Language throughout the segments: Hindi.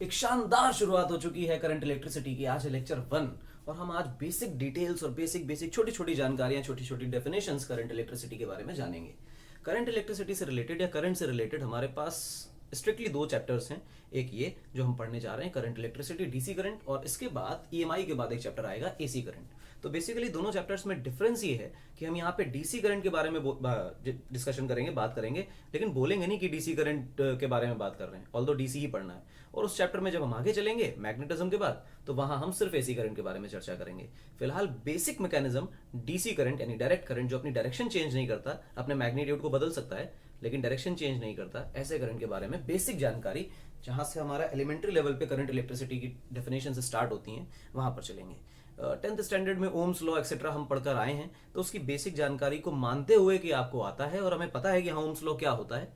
एक शानदार शुरुआत हो चुकी है करंट इलेक्ट्रिसिटी की। आज है लेक्चर 1 और हम आज बेसिक डिटेल्स और बेसिक छोटी छोटी जानकारियां, छोटी छोटी डेफिनेशंस करंट इलेक्ट्रिसिटी के बारे में जानेंगे। करंट इलेक्ट्रिसिटी से रिलेटेड या करंट से रिलेटेड हमारे पास स्ट्रिक्टली दो चैप्टर्स हैं। एक ये जो हम पढ़ने जा रहे हैं करंट इलेक्ट्रिसिटी डीसी करंट, और इसके बाद ईएमआई के बाद एक चैप्टर आएगा एसी करंट। तो बेसिकली दोनों चैप्टर्स में डिफरेंस ये है कि हम यहाँ पे डीसी करंट के बारे में डिस्कशन करेंगे, बात करेंगे, लेकिन बोलेंगे नहीं कि डीसी करंट के बारे में बात कर रहे हैं, ऑल्दो डीसी ही पढ़ना है। और उस चैप्टर में जब हम आगे चलेंगे मैग्नेटिज्म के बाद, तो वहां हम सिर्फ एसी करंट के बारे में चर्चा करेंगे। फिलहाल बेसिक मैकेनिज्म डीसी करंट यानी डायरेक्ट करंट, जो अपनी डायरेक्शन चेंज नहीं करता, अपने मैग्नीट्यूड को बदल सकता है लेकिन डायरेक्शन चेंज नहीं करता, ऐसे करंट के बारे में बेसिक जानकारी, जहां से हमारा एलिमेंट्री लेवल पे करंट इलेक्ट्रिसिटी की डेफिनेशन से स्टार्ट होती हैं, वहां पर चलेंगे। 10th स्टैंडर्ड में ओम्स लॉ एक्सेट्रा हम पढ़कर आए हैं, तो उसकी बेसिक जानकारी को मानते हुए कि आपको आता है और हमें पता है कि हाँ ओम्स लॉ क्या होता है,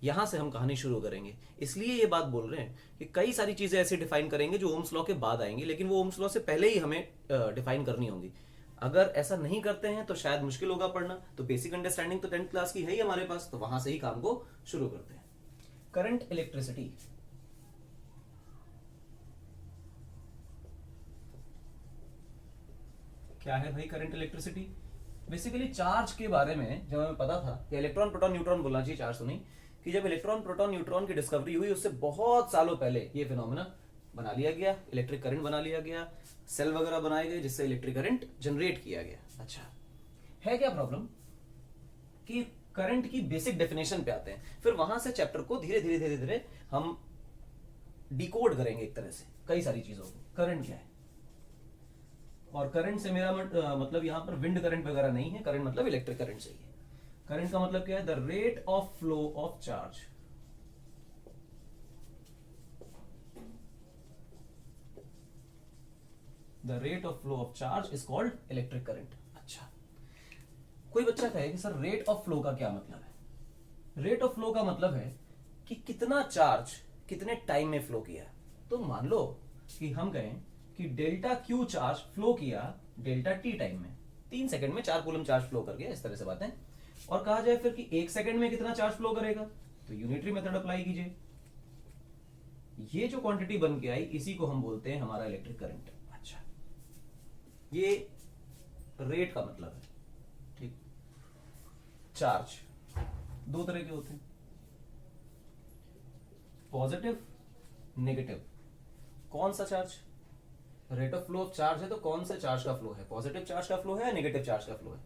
यहां से हम कहानी शुरू करेंगे। इसलिए ये बात बोल रहे हैं कि कई सारी चीजें ऐसी डिफाइन करेंगे जो ओम्स लॉ के बाद आएंगी, लेकिन वो ओम्स लॉ से पहले ही हमें डिफाइन करनी होंगी। अगर ऐसा नहीं करते हैं तो शायद मुश्किल होगा पढ़ना। तो बेसिक अंडरस्टैंडिंग तो 10th क्लास की है ही हमारे पास, तो वहां से ही काम को शुरू करते हैं। करंट इलेक्ट्रिसिटी क्या है भाई? करंट इलेक्ट्रिसिटी बेसिकली चार्ज के बारे में जब हमें पता था कि इलेक्ट्रॉन प्रोटॉन न्यूट्रॉन बोलना चाहिए, चार्ज तो नहीं, कि जब इलेक्ट्रॉन प्रोटॉन न्यूट्रॉन की डिस्कवरी हुई उससे बहुत सालों पहले ये फिनोमेना बना लिया गया, इलेक्ट्रिक करंट बना लिया गया, सेल वगैरह बनाए गए जिससे इलेक्ट्रिक करंट जनरेट किया गया। अच्छा, है क्या प्रॉब्लम कि करंट की बेसिक डेफिनेशन पे आते हैं, फिर वहां से चैप्टर को धीरे धीरे धीरे धीरे हम डिकोड करेंगे एक तरह से कई सारी चीजों को। करंट क्या है, और करंट से मेरा मतलब यहां पर विंड करंट वगैरह नहीं है, करंट मतलब इलेक्ट्रिक करंट से ही है। करंट का मतलब क्या है? The rate of flow of charge. The rate of flow of charge is called electric current. अच्छा, कोई बच्चा कहे कि सर रेट ऑफ फ्लो का क्या मतलब है? रेट ऑफ फ्लो का मतलब है कि कितना चार्ज कितने टाइम में फ्लो किया। तो मान लो कि हम कहें कि डेल्टा क्यू चार्ज फ्लो किया डेल्टा टी टाइम में, 3 सेकंड में 4 कूलम चार्ज फ्लो कर गया, इस तरह से बातें। और कहा जाए फिर कि 1 सेकंड में कितना चार्ज फ्लो करेगा, तो यूनिटरी मेथड अप्लाई कीजिए। ये जो क्वांटिटी बन के आई इसी को हम बोलते हैं हमारा इलेक्ट्रिक करंट। अच्छा, ये रेट का मतलब है। ठीक, चार्ज दो तरह के होते हैं, पॉजिटिव नेगेटिव। कौन सा charge? Rate of flow of charge है तो कौन सा चार्ज का फ्लो है? पॉजिटिव चार्ज का फ्लो है या नेगेटिव चार्ज का फ्लो है,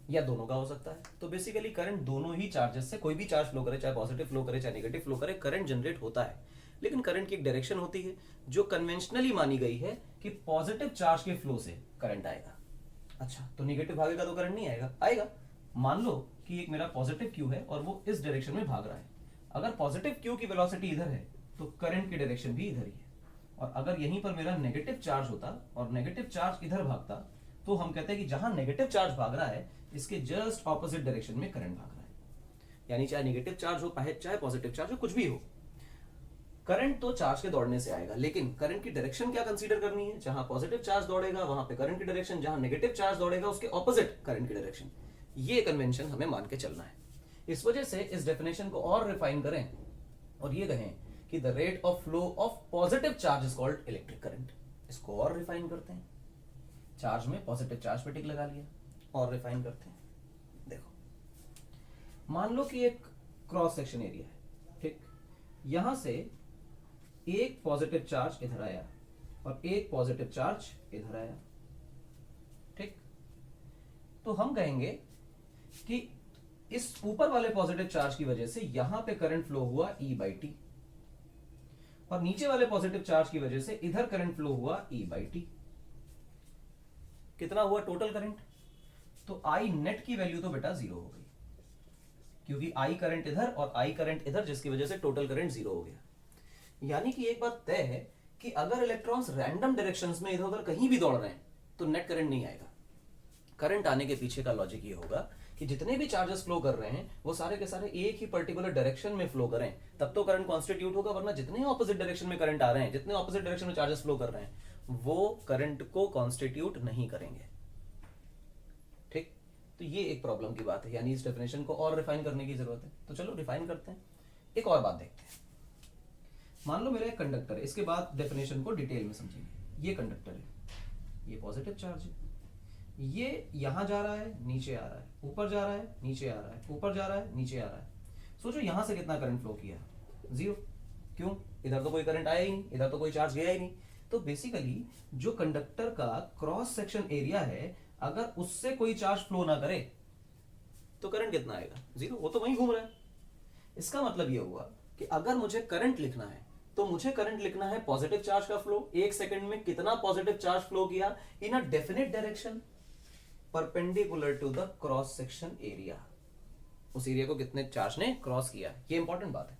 या दोनों का हो सकता है। तो बेसिकली करंट दोनों ही चार्जेस से, कोई भी चार्ज फ्लो करे, चाहे पॉजिटिव फ्लो करे चाहे नेगेटिव फ्लो करे, करंट जनरेट होता है। लेकिन करंट की एक डायरेक्शन होती है जो कन्वेंशनली मानी गई है कि पॉजिटिव चार्ज के फ्लो से करंट आएगा। अच्छा, तो नेगेटिव भागेगा तो करंट नहीं आएगा? आएगा। मान लो कि एक मेरा पॉजिटिव क्यू है और वो इस डायरेक्शन में भाग रहा है। अगर पॉजिटिव क्यू की वेलोसिटी इधर है तो करंट की डायरेक्शन भी इधर ही है। और अगर यहीं पर मेरा नेगेटिव चार्ज होता और नेगेटिव चार्ज इधर भागता, तो हम कहते हैं कि जहां नेगेटिव चार्ज भाग रहा है इसके जस्ट ऑपोजिट डायरेक्शन में करंट भाग रहा है। यानी चाहे नेगेटिव चार्ज हो चाहे पॉजिटिव चार्ज हो, कुछ भी हो, करंट तो चार्ज के दौड़ने से आएगा। लेकिन करंट की डायरेक्शन क्या कंसीडर करनी है? जहां पॉजिटिव चार्ज दौड़ेगा वहां पे करंट की डायरेक्शन, जहां नेगेटिव चार्ज दौड़ेगा उसके ऑपोजिट करंट की डायरेक्शन। ये कन्वेंशन हमें मान के चलना है। इस वजह से इस डेफिनेशन को और रिफाइन करें और ये कहें कि the rate of flow of positive charge is called electric current. इसको और रिफाइन करते हैं, चार्ज में पॉजिटिव चार्ज पे टिक लगा लिया, और रिफाइन करते हैं। देखो, मान लो कि एक क्रॉस सेक्शन एरिया है, ठीक, यहां से एक पॉजिटिव चार्ज इधर आया और एक पॉजिटिव चार्ज इधर आया, ठीक। तो हम कहेंगे कि इस ऊपर वाले पॉजिटिव चार्ज की वजह से यहां पे करंट फ्लो हुआ E बाई टी, और नीचे वाले पॉजिटिव चार्ज की वजह से इधर करंट फ्लो हुआ E बाई टी। कितना हुआ टोटल करंट? तो आई नेट की वैल्यू तो बेटा 0 हो गई, क्योंकि आई करंट इधर और आई करंट इधर, जिसकी वजह से टोटल करंट 0 हो गया। यानी कि एक बात तय है कि अगर इलेक्ट्रॉन्स रैंडम डायरेक्शंस में इधर उधर कहीं भी दौड़ रहे हैं तो नेट करंट नहीं आएगा। करंट आने के पीछे का लॉजिक ये होगा कि जितने भी चार्जेस फ्लो कर रहे हैं वो सारे के सारे एक ही पर्टिकुलर डायरेक्शन में फ्लो करें, तब तो करंट कॉन्स्टिट्यूट होगा। वरना जितने ऑपोजिट डायरेक्शन में करंट आ रहे हैं, जितने ऑपोजिट डायरेक्शन में चार्जेस फ्लो कर रहे हैं, वो करंट को कॉन्स्टिट्यूट नहीं करेंगे। ठीक, तो ये एक प्रॉब्लम की बात है, यानी इस डेफिनेशन को और रिफाइन करने की जरूरत है। तो चलो रिफाइन करते हैं, एक और बात देखते हैं। मान लो मेरा एक कंडक्टर है, इसके बाद डेफिनेशन को डिटेल में समझेंगे। ये कंडक्टर है, ये पॉजिटिव चार्ज है, ये यहां जा रहा है, नीचे आ रहा है, ऊपर जा रहा है, नीचे आ रहा है, ऊपर जा रहा है, नीचे आ रहा है। सोचो यहां से कितना करंट फ्लो किया, जीरो। क्यों? इधर तो कोई करंट आया ही नहीं, इधर तो कोई चार्ज गया ही नहीं। तो बेसिकली जो कंडक्टर का क्रॉस सेक्शन एरिया है, अगर उससे कोई चार्ज फ्लो ना करे तो करंट कितना आएगा? जीरो। वो तो वहीं घूम रहा है। इसका मतलब ये हुआ कि अगर मुझे करंट लिखना है तो मुझे करंट लिखना है पॉजिटिव चार्ज का फ्लो, एक सेकंड में कितना पॉजिटिव चार्ज फ्लो किया in a definite direction perpendicular to the cross section area. उस एरिया को कितने चार्ज ने क्रॉस किया, ये इंपॉर्टेंट बात है।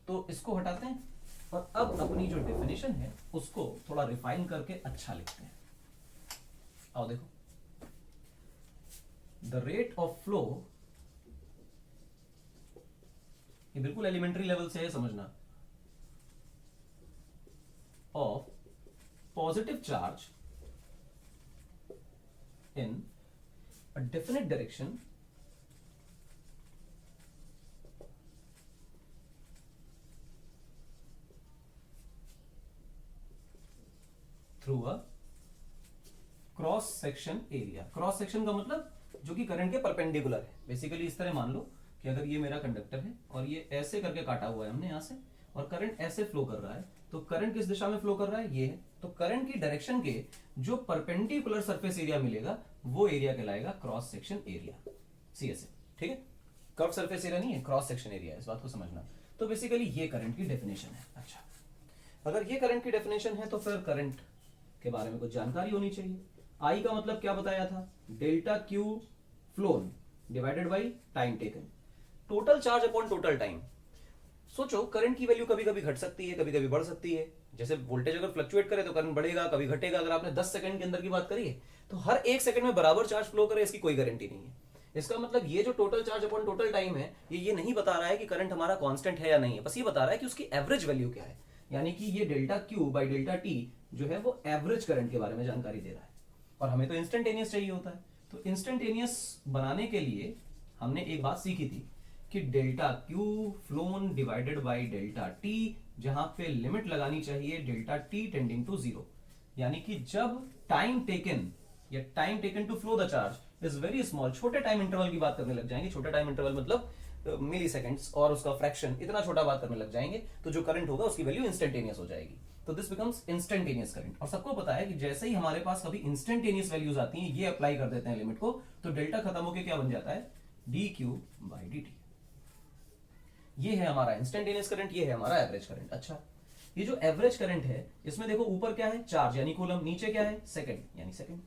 तो इसको हटाते हैं और अब अपनी जो डेफिनेशन है उसको थोड़ा रिफाइन करके अच्छा लिखते हैं। आओ देखो, द रेट ऑफ फ्लो, ये बिल्कुल एलिमेंट्री लेवल से है समझना, of positive charge in a definite direction through a cross section area. Cross section का मतलब जो कि करंट के परपेंडिकुलर है। बेसिकली इस तरह मान लो कि अगर ये मेरा कंडक्टर है और ये ऐसे करके काटा हुआ है हमने यहां से, और करंट ऐसे फ्लो कर रहा है, तो करंट किस दिशा में फ्लो कर रहा है? ये है। तो करंट की डायरेक्शन के जो परपेंडिकुलर सरफेस एरिया मिलेगा वो एरिया कहलाएगा क्रॉस सेक्शन एरिया, सीएसए। ठीक है, कर्व सरफेस एरिया नहीं है, क्रॉस सेक्शन एरिया है, इस बात को समझना। तो बेसिकली ये करंट की डेफिनेशन है। अच्छा, अगर ये करंट की डेफिनेशन है तो फिर करंट के बारे में कुछ जानकारी होनी चाहिए। आई का मतलब क्या बताया था? Delta Q flown divided by time taken, total charge upon total time. सोचो करंट की वैल्यू कभी कभी घट सकती है, कभी कभी बढ़ सकती है। जैसे वोल्टेज अगर फ्लक्चुएट करे तो करंट बढ़ेगा, कभी घटेगा। अगर आपने 10 सेकंड के अंदर की बात करी है तो हर एक सेकंड में बराबर चार्ज फ्लो करे, इसकी कोई गारंटी नहीं है। इसका मतलब ये जो total charge upon total time है, ये नहीं बता रहा है कि करंट हमारा कांस्टेंट है या नहीं है, बस ये बता रहा है कि उसकी एवरेज वैल्यू क्या है। यानी कि ये delta Q by delta T जो है वो एवरेज करंट के बारे में जानकारी दे रहा है। और हमें तो इंस्टेंटेनियस चाहिए होता है। तो इंस्टेंटेनियस बनाने के लिए हमने एक बात सीखी थी कि delta Q flown divided by delta T, जहां पे लिमिट लगानी चाहिए delta T tending to zero. यानी कि जब टाइम टेकन या time taken to flow the charge is very small, छोटे टाइम इंटरवल की बात करने लग जाएंगे। छोटा टाइम इंटरवल मतलब मिली सेकेंड्स और उसका फ्रैक्शन, इतना छोटा बात करने लग जाएंगे तो जो करंट होगा उसकी वैल्यू इंस्टेंटेनियस हो जाएगी। तो दिस बिकम्स इंस्टेंटेनियस करंट। और सबको पता है कि जैसे ही हमारे पास कभी इंस्टेंटेनियस वैल्यूज आती हैं, ये अप्लाई कर देते हैं लिमिट को, तो डेल्टा खत्म होकर क्या बन जाता है? D Q by D T. ये है हमारा इंस्टेंटेनियस करंट, ये है हमारा एवरेज करंट। अच्छा, ये जो एवरेज करंट है इसमें देखो ऊपर क्या है? चार्ज यानी कूलम, नीचे क्या है? सेकंड यानी सेकंड।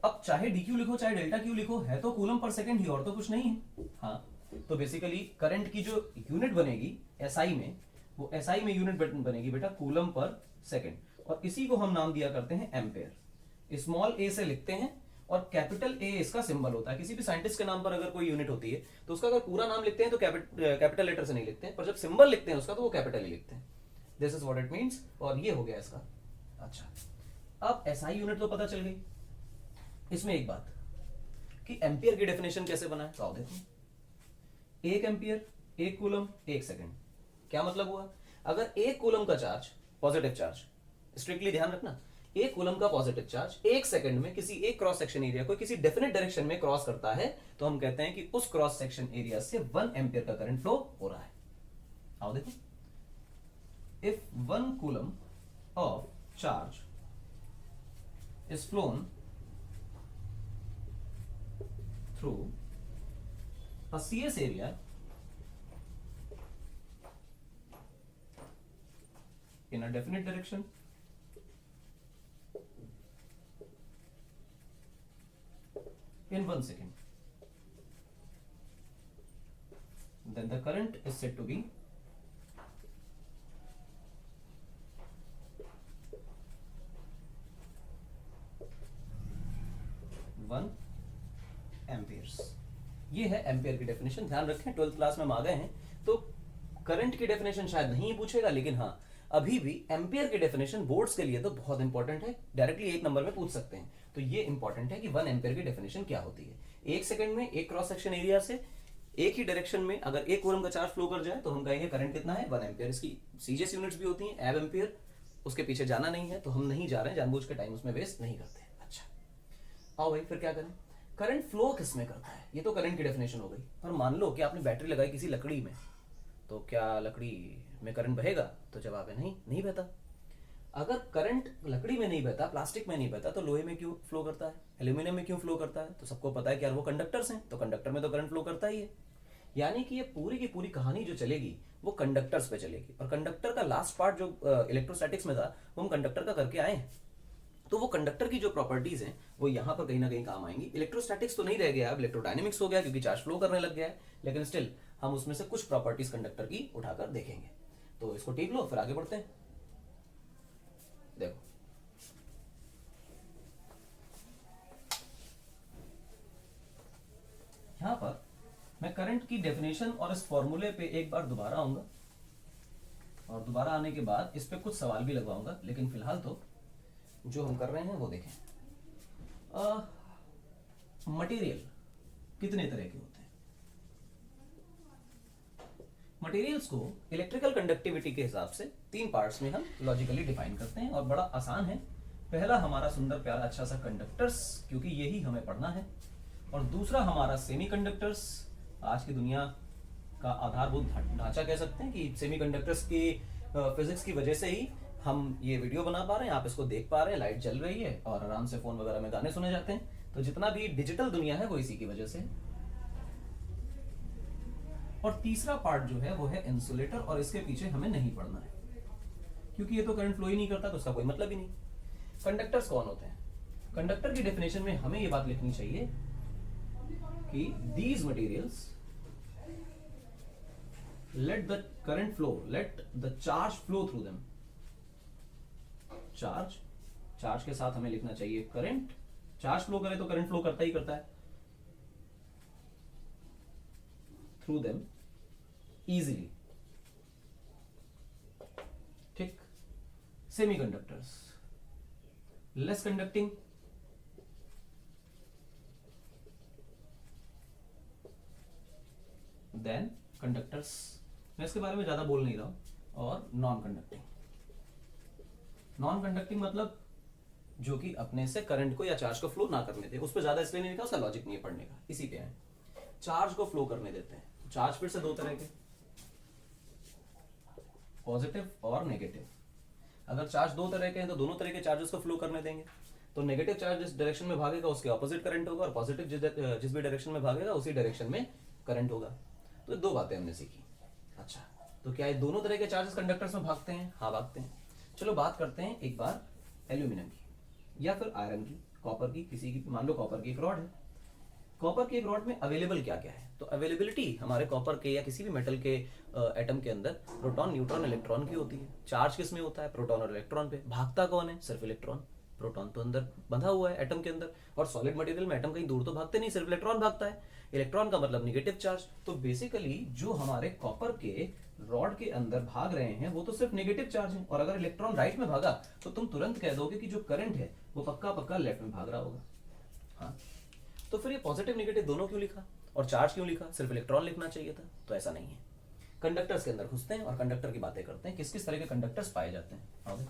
अब चाहे डी क्यू लिखो चाहे डेल्टा क्यू लिखो, है तो कूलम पर सेकंड ही, और तो कुछ नहीं है। हाँ, तो बेसिकली करंट की जो यूनिट बनेगी एसआई में, वो एसआई में यूनिट बनेगी बेटा कूलम पर सेकंड, और इसी को हम नाम दिया करते हैं एम्पेयर। स्मॉल ए से लिखते हैं और कैपिटल ए इसका सिंबल होता है। किसी भी साइंटिस्ट के नाम पर अगर कोई यूनिट होती है तो उसका अगर पूरा नाम लिखते हैं तो कैपिटल लेटर से नहीं लिखते हैं, पर जब सिंबल लिखते हैं उसका तो वो कैपिटल ही लिखते हैं। This is what it means. और ये हो गया इसका। अच्छा, अब एसआई यूनिट तो पता चल गई। इसमें एक बात कि एम्पियर की डेफिनेशन कैसे बनाए, तो आओ देखो। एक एम्पियर, एक कूलम, एक सेकंड। क्या मतलब हुआ? अगर एक कूलम का चार्ज, पॉजिटिव चार्ज, स्ट्रिक्टली ध्यान रखना, एक कूलम का पॉजिटिव चार्ज एक सेकंड में किसी एक क्रॉस सेक्शन एरिया को किसी डेफिनेट डायरेक्शन में क्रॉस करता है, तो हम कहते हैं कि उस क्रॉस सेक्शन एरिया से 1 एम्पियर का करंट फ्लो हो रहा है। आओ देखो, if 1 coulomb of charge is phloem through a CS area in a definite direction in 1 second, then the current is said to be 1 amperes। ये है एम्पियर की डेफिनेशन। ध्यान रखें 12th क्लास में हम आ गए हैं तो करंट की डेफिनेशन शायद नहीं पूछेगा, लेकिन हाँ अभी भी एम्पियर की डेफिनेशन बोर्ड्स के लिए तो बहुत इंपॉर्टेंट है, डायरेक्टली 1 नंबर में पूछ सकते हैं। तो ये इंपॉर्टेंट है कि 1 एम्पियर की डेफिनेशन क्या होती है। 1 सेकंड में एक क्रॉस सेक्शन एरिया से एक ही डायरेक्शन में अगर एक कूलम का चार्ज फ्लो कर जाए तो हम कहेंगे करंट कितना है 1 एम्पियर। इसकी सीजीएस यूनिट्स भी होती हैं, एब एम्पियर। उसके पीछे जाना नहीं है तो हम नहीं जा रहे हैं, जानबूझ के टाइम उसमें वेस्ट नहीं करते। अच्छा आओ भाई फिर क्या करें, करंट फ्लो किस में करता है, ये तो करंट की डेफिनेशन हो गई। और मान लो कि आपने बैटरी लगाई किसी लकड़ी में, तो क्या लकड़ी में करंट बहेगा? तो जवाब है नहीं, नहीं बहता। अगर करंट लकड़ी में नहीं बहता, प्लास्टिक में नहीं बहता, तो लोहे में क्यों फ्लो करता है, एल्यूमिनियम में क्यों फ्लो करता है? तो सबको पता है कि यार वो कंडक्टर्स हैं, तो कंडक्टर में तो करंट फ्लो करता ही है। यानी कि ये पूरी की पूरी कहानी जो चलेगी वो कंडक्टर्स पे चलेगी। और कंडक्टर का लास्ट पार्ट जो इलेक्ट्रोस्टैटिक्स में था वो हम कंडक्टर का करके आए हैं। तो वो कंडक्टर की जो प्रॉपर्टीज हैं वो यहाँ पर कहीं ना कहीं काम आएंगी। इलेक्ट्रोस्टैटिक्स तो नहीं रह गया, अब इलेक्ट्रोडायनेमिक्स हो गया क्योंकि चार्ज फ्लो करने लग गया है, लेकिन स्टिल हम उसमें से कुछ प्रॉपर्टीज कंडक्टर की उठाकर देखेंगे। तो इसको टिक लो, फिर आगे बढ़ते हैं। देखो यहां पर मैं करंट की डेफिनेशन और इस फॉर्मूले पे एक बार दोबारा आऊंगा, और दोबारा आने के बाद इस पे कुछ सवाल भी लगवाऊंगा, लेकिन फिलहाल तो जो हम कर रहे हैं वो देखें। मटेरियल कितने तरह के होते हैं? मटेरियल्स को इलेक्ट्रिकल कंडक्टिविटी के हिसाब से 3 पार्ट्स में हम लॉजिकली डिफाइन करते हैं, और बड़ा आसान है। पहला हमारा सुंदर प्यारा अच्छा सा कंडक्टर्स, क्योंकि यही हमें पढ़ना है। और दूसरा हमारा सेमीकंडक्टर्स, आज की दुनिया का आधारभूत ढांचा कह सकते हैं कि सेमीकंडक्टर्स की फिजिक्स की वजह से ही हम ये वीडियो बना पा रहे हैं, आप इसको देख पा रहे हैं, लाइट जल रही है और आराम से फोन वगैरह में गाने सुने जाते हैं। तो जितना भी डिजिटल दुनिया है वो इसी की वजह से है। और तीसरा पार्ट जो है वो है इंसुलेटर, और इसके पीछे हमें नहीं पढ़ना है क्योंकि ये तो करंट फ्लो ही नहीं करता, तो उसका कोई मतलब ही नहीं। कंडक्टर्स कौन होते हैं? कंडक्टर की डेफिनेशन में हमें ये बात लिखनी चाहिए कि these materials let the current flow, let the charge flow through them। Charge के साथ हमें लिखना चाहिए करंट। चार्ज फ्लो करे तो करंट फ्लो करता ही करता है। थ्रू देम इजीली, ठीक। Semiconductors less conducting, than conductors, मैं इसके बारे में ज्यादा बोल नहीं रहा हूं। और नॉन कंडक्टिंग, नॉन कंडक्टिंग मतलब जो कि अपने से करंट को या चार्ज को फ्लो ना करने दे। उस पर ज्यादा इसलिए नहीं लिखा, उसका लॉजिक नहीं है पढ़ने का, इसी पे है। चार्ज को फ्लो करने देते हैं। चार्ज फिर से 2 तरह के, पॉजिटिव और नेगेटिव। अगर चार्ज 2 तरह के हैं तो दोनों तरह के चार्जेस को फ्लो करने देंगे। तो नेगेटिव चार्ज जिस डायरेक्शन में भागेगा उसके ऑपोजिट करंट होगा, और पॉजिटिव जिस भी डायरेक्शन में भागेगा उसी डायरेक्शन में करंट होगा। तो 2 बातें हमने सीखी। अच्छा, तो क्या ये दोनों तरह के चार्जेस कंडक्टर्स में भागते हैं? हाँ भागते हैं। चलो बात करते हैं एक बार एल्यूमिनियम की या फिर आयरन की, कॉपर की, किसी की। मान लो कॉपर की एक रॉड है। कॉपर की एक रॉड में अवेलेबल क्या क्या है? तो अवेलेबिलिटी हमारे कॉपर के या किसी भी मेटल के एटम के अंदर प्रोटॉन, न्यूट्रॉन, इलेक्ट्रॉन की होती है। चार्ज किस में होता है? प्रोटॉन और इलेक्ट्रॉन पे। भागता कौन है? सिर्फ इलेक्ट्रॉन। प्रोटॉन तो अंदर बंधा हुआ है एटम के अंदर, और सॉलिड मटेरियल में एटम कहीं दूर तो भागते नहीं, सिर्फ इलेक्ट्रॉन भागता है। इलेक्ट्रॉन का मतलब निगेटिव चार्ज। तो बेसिकली जो हमारे कॉपर के रॉड के अंदर भाग रहे हैं वो तो सिर्फ नेगेटिव चार्ज है। और अगर इलेक्ट्रॉन राइट में भागा तो तुम तुरंत कह दोगे कि जो करंट है वो पक्का पक्का लेफ्ट में भाग रहा होगा। हाँ, तो फिर ये पॉजिटिव नेगेटिव दोनों क्यों लिखा, और चार्ज क्यों लिखा? सिर्फ इलेक्ट्रॉन लिखना चाहिए था। तो ऐसा नहीं है। कंडक्टर्स के अंदर घुसते हैं और कंडक्टर की बातें करते हैं, किस किस तरह के कंडक्टर्स पाए जाते हैं।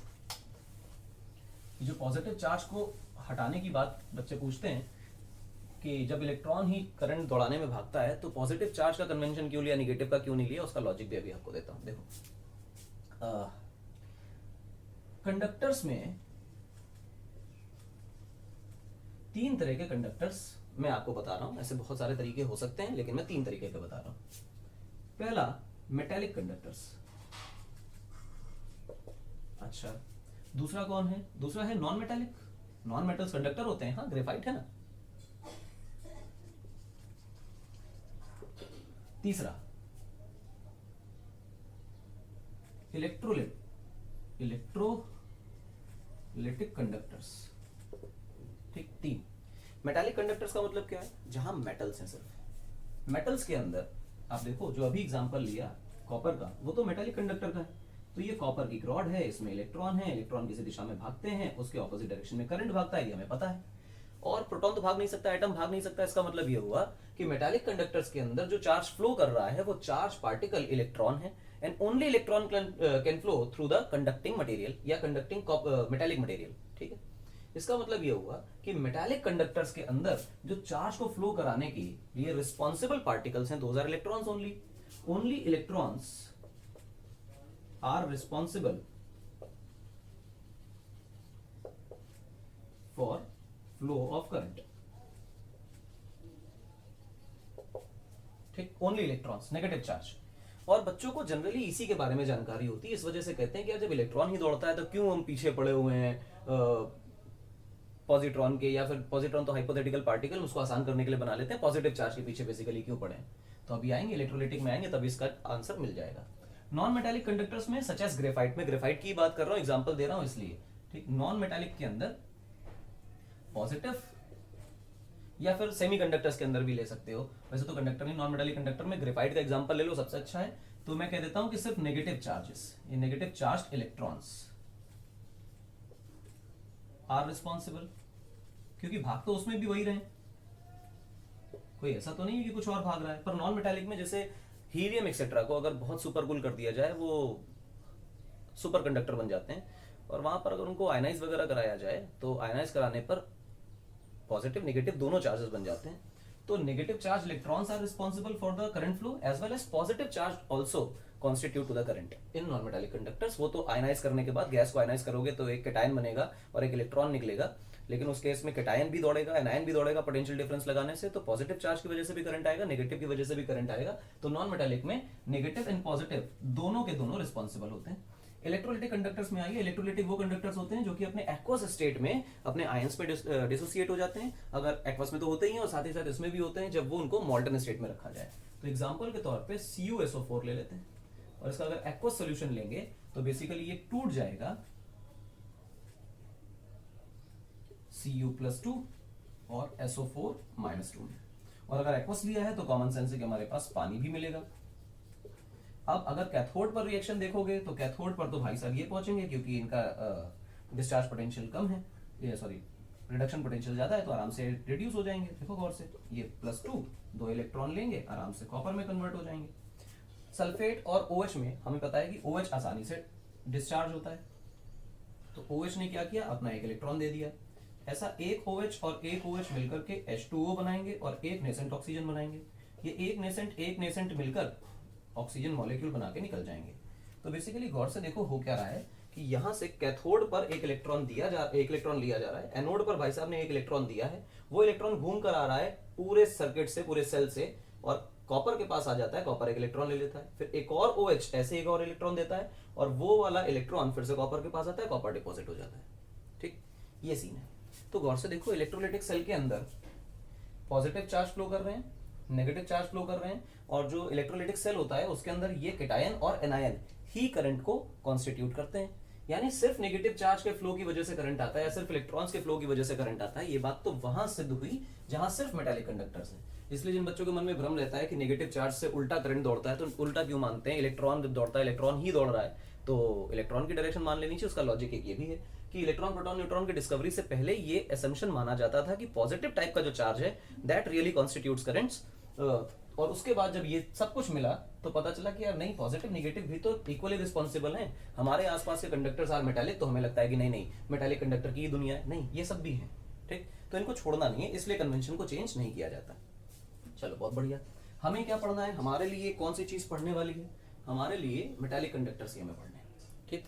जो पॉजिटिव चार्ज को हटाने की बात बच्चे पूछते हैं कि जब इलेक्ट्रॉन ही करंट दौड़ाने में भागता है तो पॉजिटिव चार्ज का कन्वेंशन क्यों लिया, नेगेटिव का क्यों नहीं लिया, उसका लॉजिक भी अभी आपको देता हूं। देखो, कंडक्टर्स में 3 तरह के कंडक्टर्स मैं आपको बता रहा हूं। ऐसे बहुत सारे तरीके हो सकते हैं, लेकिन मैं 3 तरीके के बता रहा हूं। पहला, मेटेलिक कंडक्टर्स। अच्छा, दूसरा कौन है? दूसरा है non metallic. Non metals conductor होते हैं, हाँ, ग्रेफाइट है ना। तीसरा, इलेक्ट्रोलिटिक कंडक्टर्स। ठीक। 3 मेटालिक कंडक्टर्स का मतलब क्या है? जहां मेटल्स हैं, सिर्फ मेटल्स के अंदर। आप देखो, जो अभी एग्जांपल लिया कॉपर का, वो तो मेटालिक कंडक्टर का है। तो ये कॉपर की रॉड है, इसमें इलेक्ट्रॉन है, इलेक्ट्रॉन किसी दिशा में भागते हैं, उसके ऑपोजिट डायरेक्शन में करंट भागता है, ये हमें पता है। और प्रोटॉन तो भाग नहीं सकता, एटम भाग नहीं सकता। इसका मतलब ये हुआ कि मेटालिक कंडक्टर्स के अंदर जो चार्ज फ्लो कर रहा है वो चार्ज पार्टिकल इलेक्ट्रॉन है, and only electron can flow through the conducting material या कंडक्टिंग मेटालिक मटेरियल। ठीक है, इसका मतलब ये हुआ कि मेटालिक कंडक्टर्स के अंदर जो चार्ज को फ्लो कराने के लिए रिस्पॉन्सिबल पार्टिकल्स हैं, those are electrons only. Only electrons are responsible for flow of current. ठीक, ओनली इलेक्ट्रॉन्स, नेगेटिव चार्ज। और बच्चों को जनरली इसी के बारे में जानकारी होती है, इस वजह से कहते हैं कि जब इलेक्ट्रॉन ही दौड़ता है तो क्यों हम पीछे पड़े हुए हैं पॉजिट्रॉन के, या फिर पॉजिट्रॉन तो हाइपोथेटिकल पार्टिकल, उसको आसान करने के लिए बना लेते हैं, पॉजिटिव चार्ज के पीछे बेसिकली क्यों पड़े हैं। तो अभी आएंगे इलेक्ट्रोलाइटिक में आएंगे तभी इसका आंसर मिल जाएगा। नॉन मेटालिक कंडक्टर्स में सच एज ग्रेफाइट, में ग्रेफाइट की बात कर रहा हूं, एग्जांपल दे रहा हूं इसलिए। ठीक, नॉन मेटालिक के अंदर पॉजिटिव या फिर सेमीकंडक्टर्स के अंदर भी ले सकते हो, वैसे तो कंडक्टर नहीं, नॉन मेटालिक कंडक्टर में ग्रेफाइट का एग्जांपल ले लो, सबसे अच्छा है। तो मैं कह देता हूं कि सिर्फ नेगेटिव चार्जेस, ये negative charge electrons are responsible, क्योंकि भाग तो उसमें भी वही रहे, कोई ऐसा तो नहीं है कि कुछ और भाग रहा है। पर नॉन मेटालिक में जैसे हीलियम एक्सेट्रा को अगर बहुत सुपर कूल कर दिया जाए, वो सुपर कंडक्टर बन जाते हैं, और वहां पर अगर उनको आयनाइज वगैरह कराया जाए तो आयनाइज कराने पर पॉजिटिव नेगेटिव दोनों चार्जेस बन जाते हैं। तो negative charge electrons are responsible for the current flow as well as positive charge also constitute to the current in non metallic conductors. वो तो आयनाइज करने के बाद, गैस को आयनाइज करोगे तो एक कैटायन बनेगा और एक इलेक्ट्रॉन निकलेगा, लेकिन उस केस में कैटायन भी दौड़ेगा, एनायन भी दौड़ेगा पोटेंशियल डिफरेंस लगाने से, तो पॉजिटिव चार्ज की वजह से भी करंट आएगा, नेगेटिव की वजह से भी करंट आएगा। तो नॉन मेटालिक में नेगेटिव एंड पॉजिटिव दोनों के दोनों रिस्पॉन्सिबल होते हैं। इलेक्ट्रोलाइटिक कंडक्टर्स में आइए, इलेक्ट्रोलाइटिक वो कंडक्टर्स होते हैं जो कि अपने एक्वस स्टेट में अपने आयंस पे डिसोसिएट हो जाते हैं, अगर एक्वस में तो होते ही हैं और साथ ही साथ इसमें भी होते हैं जब वो उनको मॉल्टन स्टेट में रखा जाए। तो एग्जांपल के तौर पे CuSO4 ले लेते हैं, और इसका अगर एक्वस सॉल्यूशन लेंगे तो बेसिकली ये टूट जाएगा Cu+2 और SO4 -2 में, और अगर एक्वस लिया है तो कॉमन सेंस है कि हमारे पास पानी भी मिलेगा। अब अगर कैथोड पर रिएक्शन देखोगे तो कैथोड पर तो भाई साहब ये पहुंचेंगे, क्योंकि इनका डिस्चार्ज पोटेंशियल कम है, ये सॉरी रिडक्शन पोटेंशियल ज्यादा है, तो आराम से रिड्यूस हो जाएंगे। देखो गौर से, ये +2 दो इलेक्ट्रॉन लेंगे, आराम से कॉपर में कन्वर्ट हो जाएंगे। सल्फेट और OH में हमें पता है कि OH आसानी से डिस्चार्ज होता है, तो OH ने क्या किया, अपना एक इलेक्ट्रॉन दे दिया। ऐसा एक OH और एक OH मिलकर के H2O बनाएंगे और एक नेसेंट ऑक्सीजन बनाएंगे। ये एक नेसेंट मिलकर ऑक्सीजन मॉलिक्यूल बना के निकल जाएंगे। तो बेसिकली गौर से देखो हो क्या रहा है कि यहां से कैथोड पर एक इलेक्ट्रॉन लिया जा रहा है, एनोड पर भाई साहब ने एक इलेक्ट्रॉन दिया है, वो इलेक्ट्रॉन घूम कर आ रहा है पूरे सर्किट से, पूरे सेल से, और कॉपर के पास आ जाता है, कॉपर एक इलेक्ट्रॉन ले लेता है, फिर एक और OH ऐसे एक और इलेक्ट्रॉन देता है, और वो वाला इलेक्ट्रॉन फिर से कॉपर के पास आता है, कॉपर डिपॉजिट हो जाता है। ठीक, ये सीन है। तो गौर से देखो, इलेक्ट्रोलाइटिक सेल के अंदर पॉजिटिव चार्ज फ्लो कर रहे हैं, नेगेटिव चार्ज फ्लो कर रहे हैं, और जो इलेक्ट्रोलाइटिक सेल होता है उसके अंदर ये कैटायन और एनायन ही करंट को कॉन्स्टिट्यूट करते हैं। यानी सिर्फ नेगेटिव चार्ज के फ्लो की वजह से करंट आता है, या सिर्फ इलेक्ट्रॉन्स के फ्लो की वजह से करंट आता है, ये बात तो वहां सिद्ध हुई जहां सिर्फ मेटालिक कंडक्टर्स हैं। इसलिए जिन बच्चों के मन में भ्रम रहता है कि नेगेटिव चार्ज से उल्टा करंट दौड़ता है, तो उल्टा क्यों मानते हैं, इलेक्ट्रॉन जब दौड़ता है इलेक्ट्रॉन ही दौड़ रहा है, तो इलेक्ट्रॉन की डायरेक्शन मान लेनी चाहिए। उसका लॉजिक एक ये भी है कि इलेक्ट्रॉन प्रोटॉन न्यूट्रॉन की डिस्कवरी से पहले ये असम्पशन माना जाता था कि पॉजिटिव टाइप का जो चार्ज है दैट रियली कॉन्स्टिट्यूट्स करंट्स, और उसके बाद जब ये सब कुछ मिला तो पता चला कि यार नहीं, पॉजिटिव नेगेटिव भी तो इक्वली रिस्पॉन्सिबल हैं। हमारे आसपास के कंडक्टर्स आर मेटालिक, तो हमें लगता है कि नहीं मेटालिक कंडक्टर की ही दुनिया है, नहीं, ये सब भी है। ठीक, तो इनको छोड़ना नहीं है, इसलिए कन्वेंशन को चेंज नहीं किया जाता। चलो बहुत बढ़िया। हमें क्या पढ़ना है, हमारे लिए कौन सी चीज पढ़ने वाली है, हमारे लिए मेटालिक कंडक्टर्स हमें पढ़ने हैं। ठीक,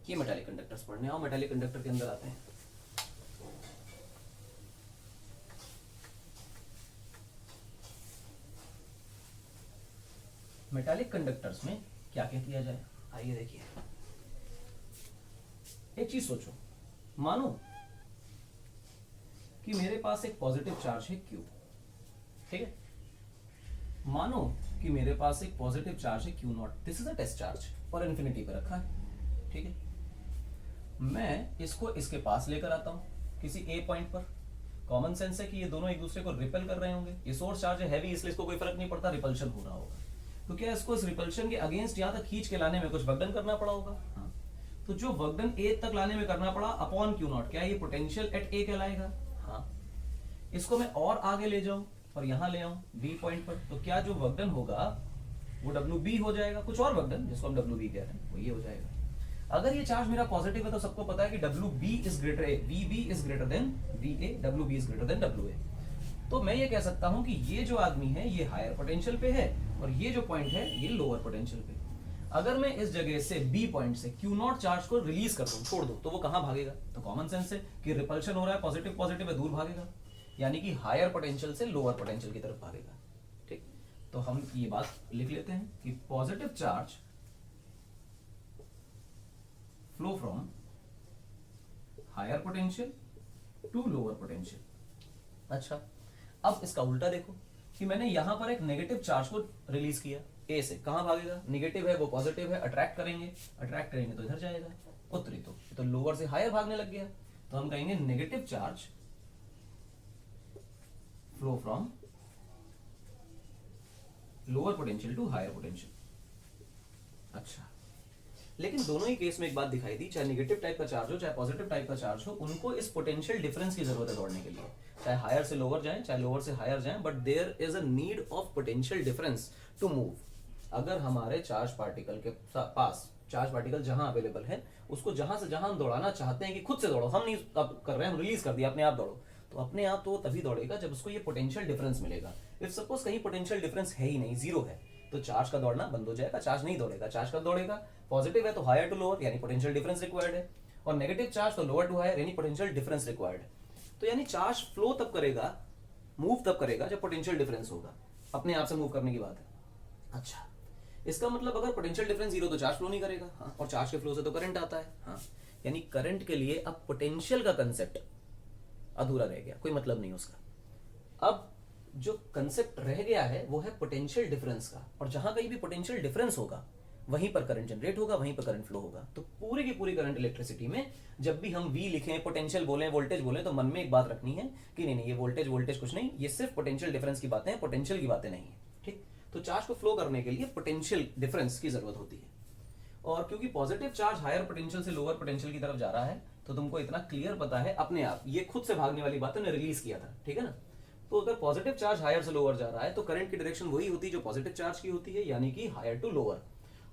ये मेटालिक कंडक्टर्स पढ़ने, आओ मेटालिक कंडक्टर के अंदर आते हैं। मेटालिक कंडक्टर्स में क्या क्या किया जाए, आइए देखिए। एक चीज सोचो, मानो कि मेरे पास एक पॉजिटिव चार्ज है Q, ठीक है, मानो कि मेरे पास एक पॉजिटिव चार्ज है Q0, this is a test charge और इन्फिनिटी पे रखा है। ठीक है, मैं इसको इसके पास लेकर आता हूं किसी A पॉइंट पर। कॉमन सेंस है कि ये दोनों एक दूसरे को रिपेल कर रहे होंगे, ये सोर्स चार्ज है हैवी, इसलिए इसको कोई फर्क नहीं पड़ता, रिपल्शन हो रहा होगा। तो क्या इसको इस रिपल्शन के अगेंस्ट यहां तक खींच के लाने में कुछ वर्कडन करना पड़ा होगा? हाँ। तो जो वर्कडन A तक लाने में करना पड़ा अपॉन Q0, क्या ये पोटेंशियल एट A कहलाएगा? हाँ। इसको मैं और आगे ले जाऊं और यहां ले आऊं बी पॉइंट पर, तो क्या जो वर्क डन होगा वो डब्ल्यू बी हो जाएगा, कुछ और वर्क डन जिसको हम डब्ल्यू बी कह रहे हैं वो ये हो जाएगा। अगर ये चार्ज मेरा पॉजिटिव है तो सबको पता है कि W B is greater, V B is greater than V A, W B is greater than W A. तो मैं ये कह सकता हूं कि ये जो आदमी है ये हायर पोटेंशियल पे है और ये जो पॉइंट है ये लोअर पोटेंशियल पे। अगर मैं इस जगह से बी पॉइंट से क्यू नॉट चार्ज को रिलीज कर दूं, छोड़ दूं, तो वो कहां भागेगा? तो कॉमन सेंस है कि रिपल्शन हो रहा है, पॉजिटिव पॉजिटिव है, दूर भागेगा, यानी कि हायर पोटेंशियल से लोअर पोटेंशियल की तरफ भागेगा। ठीक, तो हम ये बात लिख लेते हैं कि positive charge flow from higher potential to lower potential. अच्छा, अब इसका उल्टा देखो कि मैंने यहां पर एक नेगेटिव चार्ज को रिलीज किया, ए से कहां भागेगा? नेगेटिव है वो पॉजिटिव है, अट्रैक्ट करेंगे तो इधर जाएगा, उत्तरी तो लोअर से हायर भागने लग गया। तो हम कहेंगे negative charge flow from lower potential to higher potential. अच्छा, लेकिन दोनों ही केस में एक बात दिखाई दी, चाहे नेगेटिव टाइप का चार्ज हो चाहे पॉजिटिव टाइप का चार्ज हो, उनको इस पोटेंशियल डिफरेंस की जरूरत है दौड़ने के लिए। चाहे हायर से लोअर जाएं चाहे लोअर से हायर जाएं, but there is a need of potential difference to move. अगर हमारे चार्ज पार्टिकल के पास, चार्ज पार्टिकल जहां अवेलेबल है उसको जहां से जहां हम दौड़ाना चाहते हैं कि खुद से दौड़ो, हम नहीं अब कर रहे हैं, हम रिलीज कर दिया अपने आप दौड़ो, तो अपने आप तो तभी दौड़ेगा जब उसको ये पोटेंशियल डिफरेंस मिलेगा। इफ सपोज कहीं पोटेंशियल डिफरेंस है ही नहीं, जीरो है, तो चार्ज का दौड़ना बंद हो जाएगा, चार्ज नहीं दौड़ेगा। चार्ज कब दौड़ेगा? पॉजिटिव है तो हायर टू लोअर यानी पोटेंशियल डिफरेंस रिक्वायर्ड है, और नेगेटिव चार्ज तो लोअर टू हायर यानी पोटेंशियल डिफरेंस रिक्वायर्ड है। तो यानी चार्ज फ्लो तब करेगा, मूव तब करेगा जब पोटेंशियल डिफरेंस होगा, अपने आप से मूव करने की बात है। अच्छा, इसका मतलब अगर पोटेंशियल डिफरेंस जीरो तो चार्ज फ्लो नहीं करेगा। हाँ, और चार्ज के फ्लो से तो करंट आता है। हाँ, यानी करंट के लिए अब पोटेंशियल का कंसेप्ट अधूरा रह गया, कोई मतलब नहीं उसका। अब जो कंसेप्ट रह गया है वो है पोटेंशियल डिफरेंस का, और जहां कहीं भी पोटेंशियल डिफरेंस होगा वहीं पर करंट जनरेट होगा, वहीं पर करंट फ्लो होगा। तो पूरी की पूरी करंट इलेक्ट्रिसिटी में जब भी हम V लिखें, पोटेंशियल बोलें, वोल्टेज बोलें, तो मन में एक बात रखनी है कि नहीं नहीं, ये वोल्टेज वोल्टेज कुछ नहीं, ये सिर्फ पोटेंशियल डिफरेंस की बातें हैं, पोटेंशियल की बातें नहीं है। ठीक, तो चार्ज को फ्लो करने के लिए पोटेंशियल डिफरेंस की जरूरत होती है। और क्योंकि पॉजिटिव चार्ज हायर पोटेंशियल से लोअर पोटेंशियल की तरफ जा रहा है, तो तुमको इतना क्लियर पता है अपने आप, ये खुद से भागने वाली बात ने रिलीज किया था, ठीक है ना। तो अगर पॉजिटिव चार्ज हायर से लोअर जा रहा है तो करंट की डायरेक्शन वही होती है जो पॉजिटिव चार्ज की होती है, यानी कि हायर टू लोअर।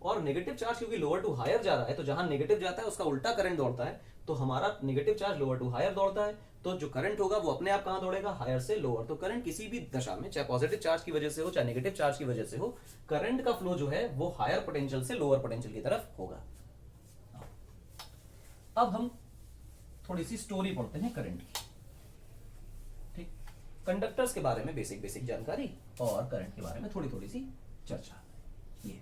और नेगेटिव चार्ज क्योंकि लोअर टू हायर जा रहा है, तो जहां नेगेटिव जाता है उसका उल्टा करंट दौड़ता है, तो हमारा negative charge lower to higher दौड़ता है, तो जो करंट होगा वो अपने आप कहां दौड़ेगा? हायर से लोअर। तो करंट किसी भी दशा में, चाहे पॉजिटिव चार्ज की वजह से हो चाहे नेगेटिव चार्ज की वजह से हो, करंट का फ्लो जो है वो हायर पोटेंशियल से लोअर पोटेंशियल की तरफ होगा। अब हम थोड़ी सी स्टोरी पढ़ते हैं करंट की। ठीक, कंडक्टर्स के बारे में बेसिक बेसिक जानकारी और करंट के बारे में थोड़ी थोड़ी सी चर्चा। ये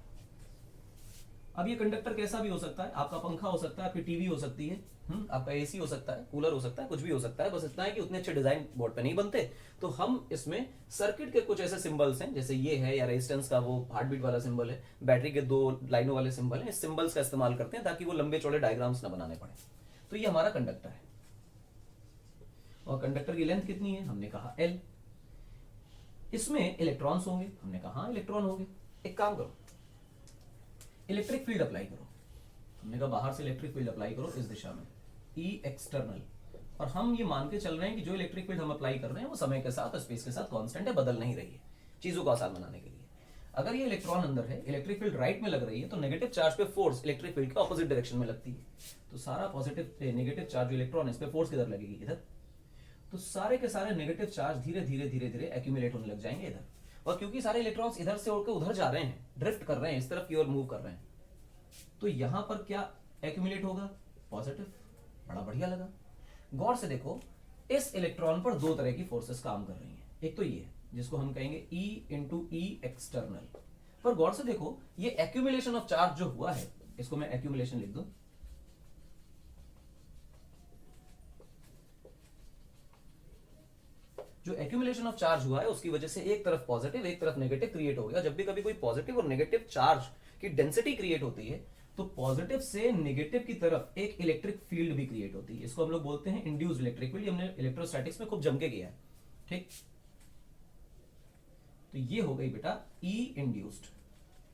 अब ये कंडक्टर कैसा भी हो सकता है, आपका पंखा हो सकता है, आपकी टीवी हो सकती है, आपका एसी हो सकता है, कूलर हो सकता है, कुछ भी हो सकता है। बस इतना है कि उतने अच्छे डिजाइन बोर्ड पे नहीं बनते, तो हम इसमें सर्किट के कुछ ऐसे सिंबल्स हैं, जैसे ये है, या रेजिस्टेंस का वो हार्ट बीट वाला सिंबल है, बैटरी के 2 लाइनों वाले सिंबल हैं, इस सिंबल्स का इस्तेमाल करते हैं ताकि वो लंबे चौड़े डायग्राम्स ना बनाने पड़े। तो ये हमारा कंडक्टर है, और कंडक्टर की लेंथ कितनी है? हमने कहा L। इसमें इलेक्ट्रॉन्स होंगे, हमने कहा इलेक्ट्रॉन होंगे। एक काम करो, इलेक्ट्रिक फील्ड अप्लाई करो, हमने कहा बाहर से इलेक्ट्रिक फील्ड अप्लाई करो इस दिशा में, E एक्सटर्नल। और हम ये मान के चल रहे हैं कि जो इलेक्ट्रिक फील्ड हम अप्लाई कर रहे हैं वो समय के साथ, स्पेस के साथ कांस्टेंट है, बदल नहीं रही है, चीजों को आसान बनाने के लिए। अगर ये इलेक्ट्रॉन अंदर है, इलेक्ट्रिक फील्ड राइट में लग रही है, तो नेगेटिव चार्ज पे फोर्स इलेक्ट्रिक फील्ड के ऑपोजिट डायरेक्शन में लगती है। तो सारा पॉजिटिव नेगेटिव चार्ज जो इलेक्ट्रॉन है, इस पे फोर्स किधर लगेगी? इधर। तो सारे के सारे नेगेटिव चार्ज धीरे धीरे धीरे धीरे एक्यूमुलेट होने लग जाएंगे इधर। और क्योंकि सारे इलेक्ट्रॉन्स इधर से उड़कर उधर जा रहे हैं, ड्रिफ्ट कर रहे हैं, इस तरफ की ओर मूव कर रहे हैं, तो यहां पर क्या एक्यूमुलेट होगा? पॉजिटिव। बड़ा बढ़िया लगा। गौर से देखो, इस इलेक्ट्रॉन पर 2 तरह की फोर्सेस काम कर रही हैं। एक तो ये जिसको हम कहेंगे E इंटू ई एक्सटर्नल। पर गौर से देखो, ये एक्यूमुलेशन ऑफ चार्ज जो हुआ है, इसको मैं एक्यूमुलेशन लिख दूं, जो एक्यूमुलेशन ऑफ चार्ज हुआ है उसकी वजह से एक तरफ पॉजिटिव एक तरफ नेगेटिव क्रिएट हो गया। जब भी कभी कोई पॉजिटिव और नेगेटिव चार्ज की डेंसिटी क्रिएट होती है, तो पॉजिटिव से नेगेटिव की तरफ एक इलेक्ट्रिक फील्ड भी क्रिएट होती है। इसको हम लोग बोलते हैं इंड्यूस्ड इलेक्ट्रिक फील्ड। हमने इलेक्ट्रोस्टैटिक्स में खूब जम के किया है। ठीक, तो ये हो गई बेटा ई इंड्यूस्ड।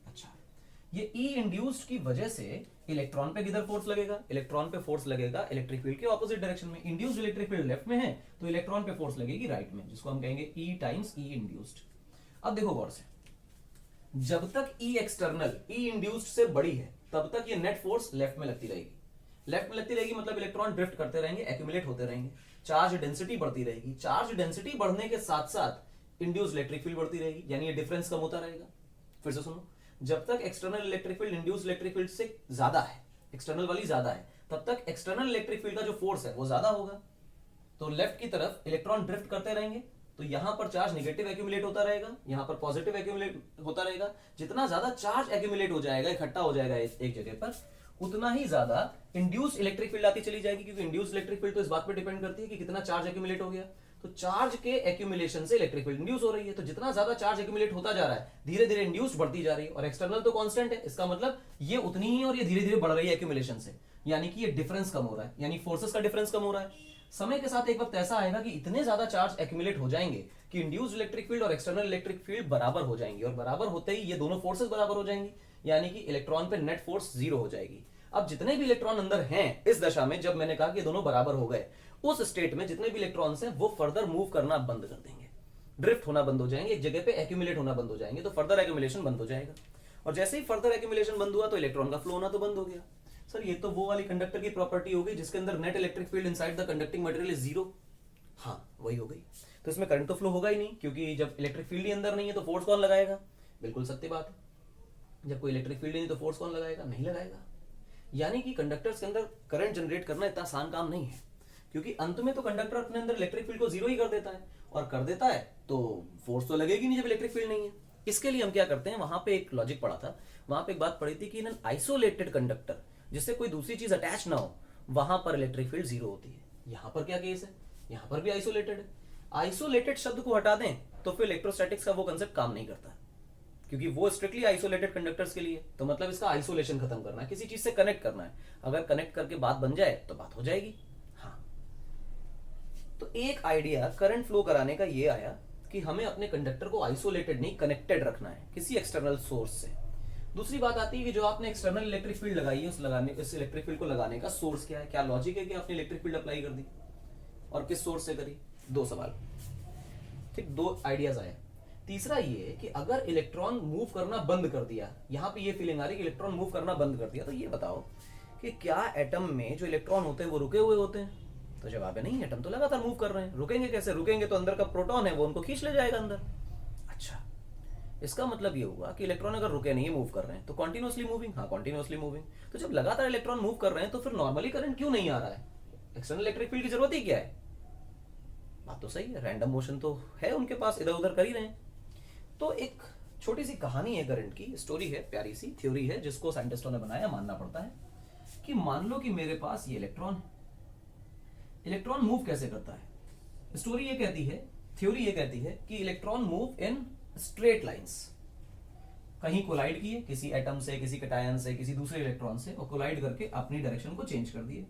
अच्छा, ये ई इंड्यूस्ड की वजह से इलेक्ट्रॉन पे किधर फोर्स लगेगा, इलेक्ट्रॉन पे फोर्स लगेगा इलेक्ट्रिक फील्ड के ऑपोजिट डायरेक्शन में। इंड्यूस्ड इलेक्ट्रिक फील्ड लेफ्ट में है तो इलेक्ट्रॉन पे फोर्स लगेगी राइट में, जिसको हम कहेंगे ई टाइम्स ई इंड्यूस्ड। अब देखो गौर से, जब तक ई एक्सटर्नल ई इंड्यूस्ड से बड़ी है तब तक ये नेट फोर्स लेफ्ट में लगती रहेगी। लेफ्ट में लगती रहेगी मतलब इलेक्ट्रॉन ड्रिफ्ट करते रहेंगे, एक्यूमुलेट होते रहेंगे, चार्ज डेंसिटी बढ़ती रहेगी। चार्ज डेंसिटी बढ़ने के साथ साथ इंड्यूस्ड इलेक्ट्रिक फील्ड बढ़ती रहेगी, यानी ये डिफरेंस कम होता रहेगा। फिर से सुनो, जब तक external electric field induced electric field से ज्यादा है, एक्सटर्नल वाली ज्यादा है, तब तक एक्सटर्नल इलेक्ट्रिक फील्ड का जो फोर्स है वो ज्यादा होगा। तो लेफ्ट की तरफ इलेक्ट्रॉन ड्रिफ्ट करते रहेंगे, तो यहां पर चार्ज नेगेटिव एक्यूमुलेट होता रहेगा, यहां पर पॉजिटिव एक्यूमुलेट होता रहेगा। जितना ज्यादा चार्ज एक्यूमुलेट हो जाएगा, इकट्ठा हो जाएगा एक जगह पर, उतना ही ज्यादा इंड्यूस्ड इलेक्ट्रिक फील्ड आती चली जाएगी, क्योंकि इंड्यूस्ड इलेक्ट्रिक फील्ड तो इस बात पर डिपेंड करती है कि कितना चार्ज एक्यूमुलेट हो गया। तो चार्ज के एक्यूमुलेशन से इलेक्ट्रिक फील्ड इंड्यूस हो रही है, तो जितना ज्यादा चार्ज एक्यूमुलेट होता जा रहा है धीरे धीरे इंड्यूस बढ़ती जा रही है। और एक्सटर्नल तो कांस्टेंट है, इसका मतलब ये उतनी ही और ये धीरे धीरे बढ़ रही है एक्यूमुलेशन से, यानी कि ये डिफरेंस कम हो रहा है, यानी फोर्सेस का डिफरेंस कम हो रहा है। समय के साथ एक वक्त ऐसा आएगा कि इतने ज्यादा चार्ज एक्यूमुलेट हो जाएंगे कि इंड्यूस्ड इलेक्ट्रिक फील्ड और एक्सटर्नल इलेक्ट्रिक फील्ड बराबर हो जाएंगी, और बराबर होते ही ये दोनों फोर्सेस बराबर हो जाएंगी, यानी कि इलेक्ट्रॉन पे नेट फोर्स जीरो हो जाएगी। अब जितने भी इलेक्ट्रॉन अंदर हैं इस दशा में, जब मैंने कहा कि दोनों बराबर हो गए, उस स्टेट में जितने भी इलेक्ट्रॉन्स हैं वो फर्दर मूव करना बंद कर देंगे, ड्रिफ्ट होना बंद हो जाएंगे, एक जगह पे एक्यूमुलेट होना बंद हो जाएंगे, तो फर्दर एक्यूमुलेशन बंद हो जाएगा। और जैसे ही फर्दर एक्यूमुलेशन बंद हुआ तो इलेक्ट्रॉन का फ्लो होना तो बंद हो गया। सर ये तो वो वाली कंडक्टर की प्रॉपर्टी हो गई जिसके अंदर net electric field inside the conducting material is zero. हाँ वही हो गई, तो इसमें करंट तो फ्लो होगा ही नहीं, क्योंकि जब इलेक्ट्रिक फील्ड ही अंदर नहीं है तो फोर्स कौन लगाएगा। बिल्कुल सत्य बात है, जब कोई इलेक्ट्रिक फील्ड नहीं तो फोर्स कौन लगाएगा, नहीं लगाएगा। यानी कि कंडक्टर्स के अंदर करंट जनरेट करना इतना आसान काम नहीं है, क्योंकि अंत में तो कंडक्टर अपने अंदर इलेक्ट्रिक फील्ड को जीरो ही कर देता है, और कर देता है तो फोर्स तो लगेगी नहीं जब इलेक्ट्रिक फील्ड नहीं है। इसके लिए हम क्या करते हैं, वहां पे एक लॉजिक पढ़ा था, वहां पे एक बात पढ़ी थी कि इन आइसोलेटेड कंडक्टर जिससे कोई दूसरी चीज अटैच ना हो, वहां पर इलेक्ट्रिक फील्ड जीरो होती है। यहां पर क्या केस है, यहां पर भी आइसोलेटेड है। आइसोलेटेड शब्द को हटा दें तो फिर इलेक्ट्रोस्टैटिक्स का वो कंसेप्ट काम नहीं करता, क्योंकि वो स्ट्रिक्टली आइसोलेटेड कंडक्टर्स के लिए, तो मतलब इसका आइसोलेशन खत्म करना है, किसी चीज से कनेक्ट करना है। अगर कनेक्ट करके बात बन जाए तो बात हो जाएगी। हाँ, तो एक आइडिया करंट फ्लो कराने का ये आया कि हमें अपने कंडक्टर को आइसोलेटेड नहीं, कनेक्टेड रखना है किसी एक्सटर्नल सोर्स से। दूसरी बात आती है कि जो आपने एक्सटर्नल इलेक्ट्रिक फील्ड लगाई है, उस इलेक्ट्रिक फील्ड को लगाने का सोर्स क्या है, क्या लॉजिक है कि आपने इलेक्ट्रिक फील्ड अप्लाई कर दी और किस सोर्स से करी। दो सवाल, ठीक, दो आइडियाज आए। तीसरा ये कि अगर इलेक्ट्रॉन मूव करना बंद कर दिया, यहां पे ये फीलिंग आ रही है कि इलेक्ट्रॉन मूव करना बंद कर दिया, तो ये बताओ कि क्या एटम में जो इलेक्ट्रॉन होते हैं वो रुके हुए होते हैं। तो जवाब है नहीं, एटम तो लगातार मूव कर रहे हैं। रुकेंगे कैसे, रुकेंगे तो अंदर का प्रोटॉन है वो उनको खींच ले जाएगा अंदर। अच्छा, इसका मतलब ये हुआ कि इलेक्ट्रॉन अगर रुके नहीं, मूव कर रहे हैं, तो कॉन्टिन्यूअसली मूविंग। हाँ, कॉन्टिन्यूअसली मूविंग। तो जब लगातार इलेक्ट्रॉन मूव कर रहे हैं तो फिर नॉर्मली करंट क्यों नहीं आ रहा है, एक्सटर्नल इलेक्ट्रिक फील्ड की जरूरत ही क्या है। बात तो सही है, रैंडम मोशन तो है उनके पास, इधर उधर कर ही रहे हैं। तो एक छोटी सी कहानी है करंट की, स्टोरी है, प्यारी सी थ्योरी है, जिसको साइंटिस्टों ने बनाया। मानना पड़ता है कि मान लो कि मेरे पास ये इलेक्ट्रॉन है, इलेक्ट्रॉन मूव कैसे करता है। स्टोरी ये कहती है, थ्योरी ये कहती है कि electron move in straight lines. कहीं कोलाइड किए किसी एटम से, किसी कैटायन से, किसी दूसरे इलेक्ट्रॉन से, और कोलाइड करके अपनी डायरेक्शन को चेंज कर दिए।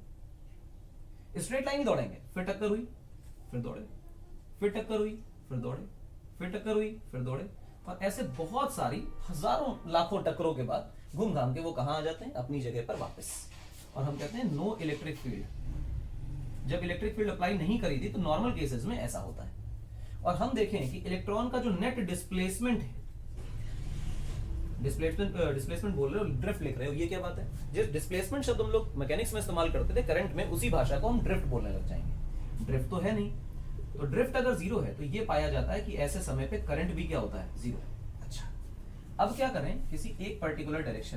स्ट्रेट लाइन ही दौड़ेंगे, फिर टक्कर हुई, फिर दौड़े, फिर टक्कर हुई, फिर दौड़े, फिर टक्कर हुई, फिर दौड़े, और ऐसे बहुत सारी हजारों लाखों टक्करों के बाद घूम घाम के वो कहां आ जाते हैं, अपनी जगह पर वापस। और हम कहते हैं नो इलेक्ट्रिक फील्ड। जब इलेक्ट्रिक फील्ड अप्लाई नहीं करी थी तो नॉर्मल केसेस में ऐसा होता है। और हम देखें कि इलेक्ट्रॉन का जो नेट डिस्प्लेसमेंट है, डिस्प्लेसमेंट बोल रहे हो, ड्रिफ्ट लिख रहे हो, ये क्या बात है। जिस डिस्प्लेसमेंट शब्द हम लोग मैकेनिक्स में इस्तेमाल करते थे, करंट में उसी भाषा को हम ड्रिफ्ट बोलने लग जाएंगे। ड्रिफ्ट तो है नहीं, तो ड्रिफ्ट अगर जीरो है तो ये पाया जाता है कि ऐसे समय पे करंट भी क्या होता है, जीरो। अच्छा, अब क्या करें, किसी एक पर्टिकुलर डायरेक्शन